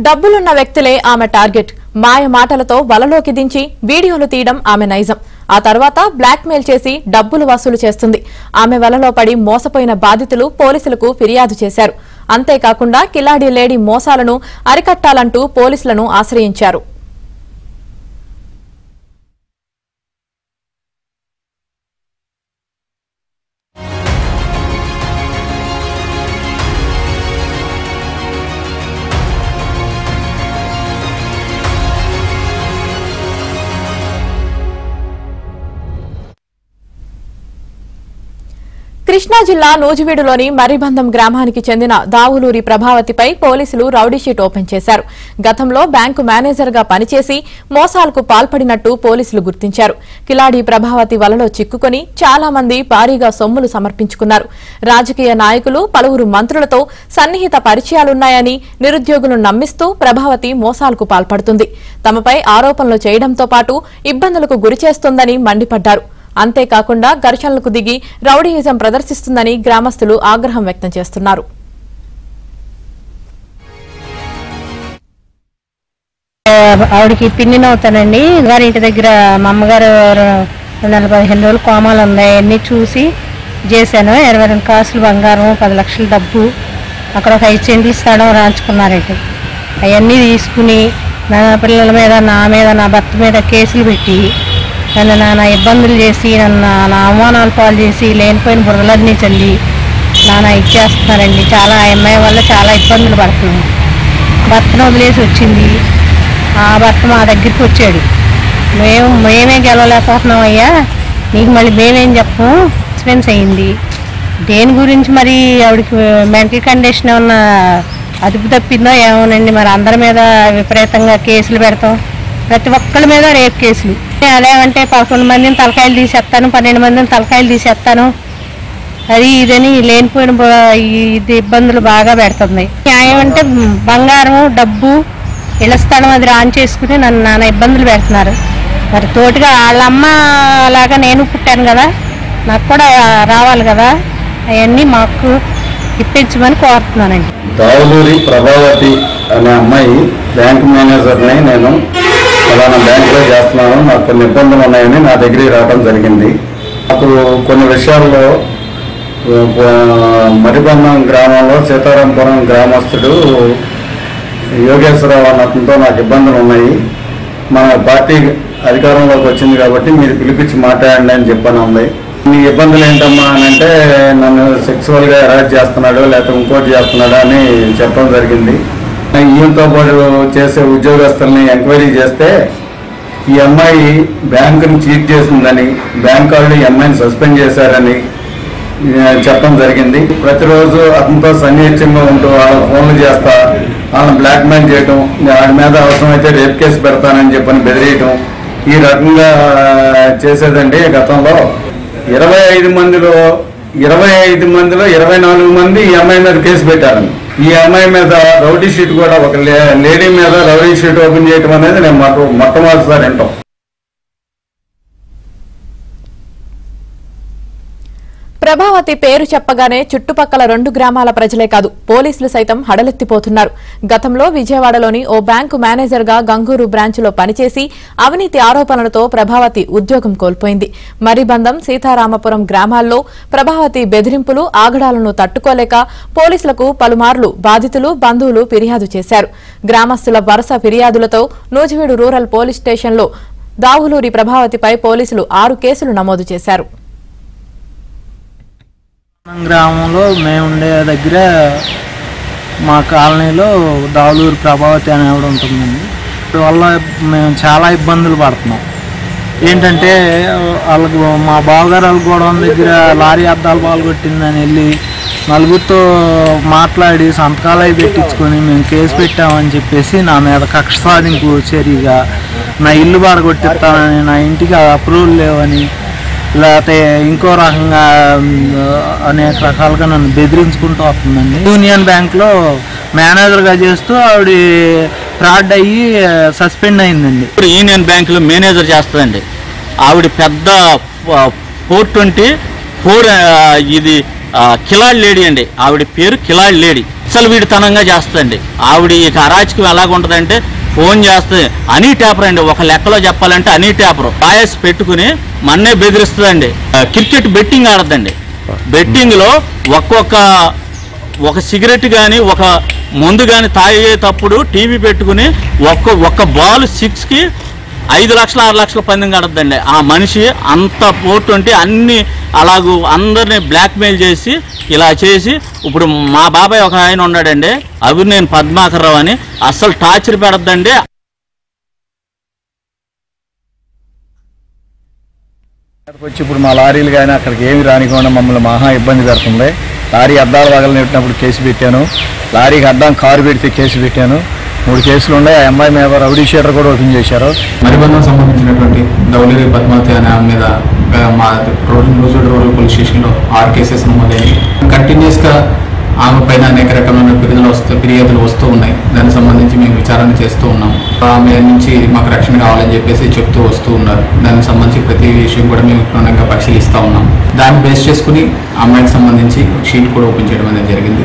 డబ్బులున్న వ్యక్తులే ఆమె టార్గెట్. మాయ మాటలతో వలలోకి దించి వీడియోలు తీయడం ఆమె నైజం. ఆ తర్వాత బ్లాక్ మెయిల్ చేసి డబ్బులు వసూలు చేస్తుంది. ఆమె వలలో పడి మోసపోయిన బాధితులు పోలీసులకు ఫిర్యాదు చేశారు. అంతేకాకుండా కిలాడి లేడీ మోసాలను అరికట్టాలంటూ పోలీసులను ఆశ్రయించారు. కృష్ణా జిల్లా నూజివీడులోని మర్రిబంధం గ్రామానికి చెందిన దావులూరి ప్రభావతిపై పోలీసులు రౌడీషీట్ ఓపెన్ చేశారు. గతంలో బ్యాంకు మేనేజర్ గా పనిచేసి మోసాలకు పాల్పడినట్టు పోలీసులు గుర్తించారు. కిలాడి ప్రభావతి వలలో చిక్కుకుని చాలా మంది భారీగా సొమ్ములు సమర్పించుకున్నారు. రాజకీయ నాయకులు, పలువురు మంత్రులతో సన్నిహిత పరిచయాలున్నాయని నిరుద్యోగులను నమ్మిస్తూ ప్రభావతి మోసాలకు పాల్పడుతుంది. తమపై ఆరోపణలు చేయడంతో పాటు ఇబ్బందులకు గురిచేస్తోందని మండిపడ్డారు. అంతేకాకుండా ఘర్షణలకు దిగి రౌడీయిజం ప్రదర్శిస్తుందని గ్రామస్తులు ఆగ్రహం వ్యక్తం చేస్తున్నారు. ఆవిడకి పిన్నినవుతానండి. గారి ఇంటి దగ్గర మా అమ్మగారు 15 రోజులు కోమాలు ఉన్నాయి. అన్నీ చూసి చేశాను. 22 కాసులు బంగారం, 10 లక్షల డబ్బు, అక్కడ ఒక 5 సెంట్లు స్థలం రాంచుకున్నారండి. అవన్నీ తీసుకుని నా పిల్లల మీద, నా మీద, నా భర్త మీద కేసులు పెట్టి నన్ను నానా ఇబ్బందులు చేసి, నన్ను నా అవమానాలు పాలు చేసి, లేనిపోయిన బురదలన్నీ చల్లి నానా ఇచ్చేస్తున్నారండి. చాలా అమ్మాయి వల్ల చాలా ఇబ్బందులు పడుతున్నాం. భర్తను వదిలేసి వచ్చింది. ఆ భర్త మా దగ్గరికి వచ్చాడు. మేమే గెలవలేకపోతున్నాం అయ్యా, నీకు మళ్ళీ మేమేం చెప్పము. ఎక్స్పెన్స్ అయింది. దేని గురించి మరి ఆవిడకి మెంటల్ కండిషన్ ఏమన్నా అదుపు తప్పిందో ఏమోనండి. మరి అందరి మీద విపరీతంగా కేసులు పెడతాం. ప్రతి ఒక్కరి మీద రేప్ కేసులు. అదేమంటే 11 మందిని తలకాయలు తీసేస్తాను, 12 మందిని తలకాయలు తీసేస్తాను, అది ఇదని లేనిపోయిన ఇది ఇబ్బందులు బాగా పెడుతుంది. న్యాయం అంటే బంగారం, డబ్బు, ఇళ్ల స్థలం అది రాన్ చేసుకుని నన్ను నానా ఇబ్బందులు పెడుతున్నారు. మరి తోటిగా వాళ్ళమ్మ లాగా నేను పుట్టాను కదా, నాకు కూడా రావాలి కదా, అవన్నీ మాకు ఇప్పించమని కోరుతున్నానండి. దావులూరి ప్రభావతి అనే అమ్మాయి బ్యాంక్ మేనేజర్ని, నేను ఫలానా బ్యాంకులో చేస్తున్నాను, నాకు కొన్ని ఇబ్బందులు ఉన్నాయని నా దగ్గరికి రావడం జరిగింది. నాకు కొన్ని విషయాల్లో మర్రిబంధం గ్రామంలో సీతారాంపురం గ్రామస్తుడు యోగేశ్వరరావు అన్న అతనితో నాకు ఇబ్బందులు ఉన్నాయి, మన పార్టీ అధికారంలోకి వచ్చింది కాబట్టి మీరు పిలిపించి మాట్లాడండి అని చెప్పని ఉంది. మీ ఇబ్బందులు ఏంటమ్మా అని అంటే, నన్ను సెక్సువల్గా అరెస్ట్ చేస్తున్నాడు, లేకపోతే ఇంకోటి చేస్తున్నాడు అని చెప్పడం జరిగింది. ఈయంతో పాటు చేసే ఉద్యోగస్తుల్ని ఎంక్వైరీ చేస్తే ఈ అమ్మాయి బ్యాంకుని చీట్ చేసిందని, బ్యాంక్ వాళ్ళు ఈ అమ్మాయిని సస్పెండ్ చేశారని చెప్పడం జరిగింది. ప్రతిరోజు అతనితో సన్నిహితంగా ఉంటూ వాళ్ళ ఫోన్లు చేస్తా, వాళ్ళని బ్లాక్మెయిల్ చేయటం, వాడి మీద అవసరమైతే రేప్ కేసు పెడతానని చెప్పని బెదిరియటం, ఈ రకంగా చేసేదండి. గతంలో 25 మందిలో 24 మంది ఈ అమ్మాయి మీద కేసు పెట్టారని. ఈ అమ్మాయి మీద రౌడీ షీట్ కూడా, ఒక లేడీ మీద రౌడీ షీట్ ఓపెన్ చేయడం అనేది నేను మొట్టమొదటిసారి వింటాం. ప్రభావతి పేరు చెప్పగానే చుట్టుపక్కల 2 గ్రామాల ప్రజలే కాదు, పోలీసులు సైతం హడలెత్తిపోతున్నారు. గతంలో విజయవాడలోని ఓ బ్యాంకు మేనేజర్ గా గంగూరు బ్రాంచ్లో పనిచేసి అవినీతి ఆరోపణలతో ప్రభావతి ఉద్యోగం కోల్పోయింది. మర్రిబంధం, సీతారామపురం గ్రామాల్లో ప్రభావతి బెదిరింపులు, ఆగడాలను తట్టుకోలేక పోలీసులకు పలుమార్లు బాధితులు, బంధువులు ఫిర్యాదు చేశారు. గ్రామస్తుల వరుస ఫిర్యాదులతో నూజివీడు రూరల్ పోలీస్ స్టేషన్లో దావులూరి ప్రభావతిపై పోలీసులు 6 కేసులు నమోదు చేశారు. గ్రామంలో మేము ఉండే దగ్గర మా కాలనీలో దావులూరి ప్రభావతి అనే ఆవిడ ఉంటుందండి. వల్ల మేము చాలా ఇబ్బందులు పడుతున్నాం. ఏంటంటే వాళ్ళకు మా బావగారు వాళ్ళ గోడౌన్ దగ్గర లారీ అద్దాలు పాల్గొట్టిందని వెళ్ళి నలుగురితో మాట్లాడి సంతకాలు అవి పెట్టించుకొని మేము కేసు పెట్టామని చెప్పేసి నా మీద కక్ష సాధింపు చర్యగా నా ఇల్లు బాడగొట్టిస్తానని, నా ఇంటికి అప్రూవల్ లేవని, లేకపోతే ఇంకో రకంగా అనేక రకాలుగా నన్ను బెదిరించుకుంటూ వస్తుందండి. యూనియన్ బ్యాంక్లో మేనేజర్గా చేస్తూ ఆవిడ ఫ్రాడ్ అయ్యి సస్పెండ్ అయిందండి. ఇప్పుడు యూనియన్ బ్యాంకులో మేనేజర్ చేస్తుందండి. ఆవిడ పెద్ద 424 ఇది కిలాడి లేడీ అండి. ఆవిడ పేరు కిలాడి లేడీ. విచ్చలవిడితనంగా చేస్తుందండి. ఆవిడ ఇక అరాచకం ఎలాగుంటుందంటే ఫోన్ చేస్తే అనీ ట్యాపర్ అండి. ఒక లెక్కలో చెప్పాలంటే అనీ ట్యాపర్ పాయస్ పెట్టుకుని మన్నే బెదిరిస్తుందండి. Cricket betting ఆడద్దండి. బెట్టింగ్లో ఒక సిగరెట్ కానీ ఒక మందు కానీ తాగేటప్పుడు టీవీ పెట్టుకుని ఒక్క బాల్ 6కి 5 లక్షలు 6 లక్షల పందెం ఆడద్దండి. ఆ మనిషి అంత పోటు అంటే అన్ని అలాగూ అందరినీ బ్లాక్మెయిల్ చేసి ఇలా చేసి ఇప్పుడు మా బాబాయ్ ఒక ఆయన ఉన్నాడండి, అవి నేను పద్మాకర్రావు అని, అస్సలు టార్చర్ పెడద్దండి. వచ్చి ఇప్పుడు మా లారీలు కానీ అక్కడికి ఏమి రానికుండా మమ్మల్ని మహా ఇబ్బంది పెడుతుంది. లారీ అద్దాలు పగలనెట్టినప్పుడు కేసు పెట్టాను, లారీకి అడ్డం కారు పెడితే కేసు పెట్టాను. 3 కేసులు ఉన్నాయి. ఆ అమ్మాయి మీద రౌడీ షీటర్ కూడా ఓపెన్ చేశారు. మరిబంధం సంబంధించినటువంటి దౌలూరి పద్మావతి అనే ఆమె మీద మా రూజుడ్ రూరల్ పోలీస్ స్టేషన్లో 6 కేసెస్ నమోదయ్యాయి. కంటిన్యూస్గా ఆమె పైన అనేక రకమైన ఫిర్యాదులు వస్తూ ఉన్నాయి. దానికి సంబంధించి మేము విచారణ చేస్తూ ఉన్నాం. ఆమె నుంచి మాకు రక్షణ కావాలని చెప్పేసి చెప్తూ వస్తూ ఉన్నారు. దానికి సంబంధించి ప్రతి విషయం కూడా మేము క్షుణ్ణంగా పరిశీలిస్తూ ఉన్నాం. దాన్ని బేస్ చేసుకుని అమ్మాయికి సంబంధించి షీట్ కూడా ఓపెన్ చేయడం అనేది జరిగింది.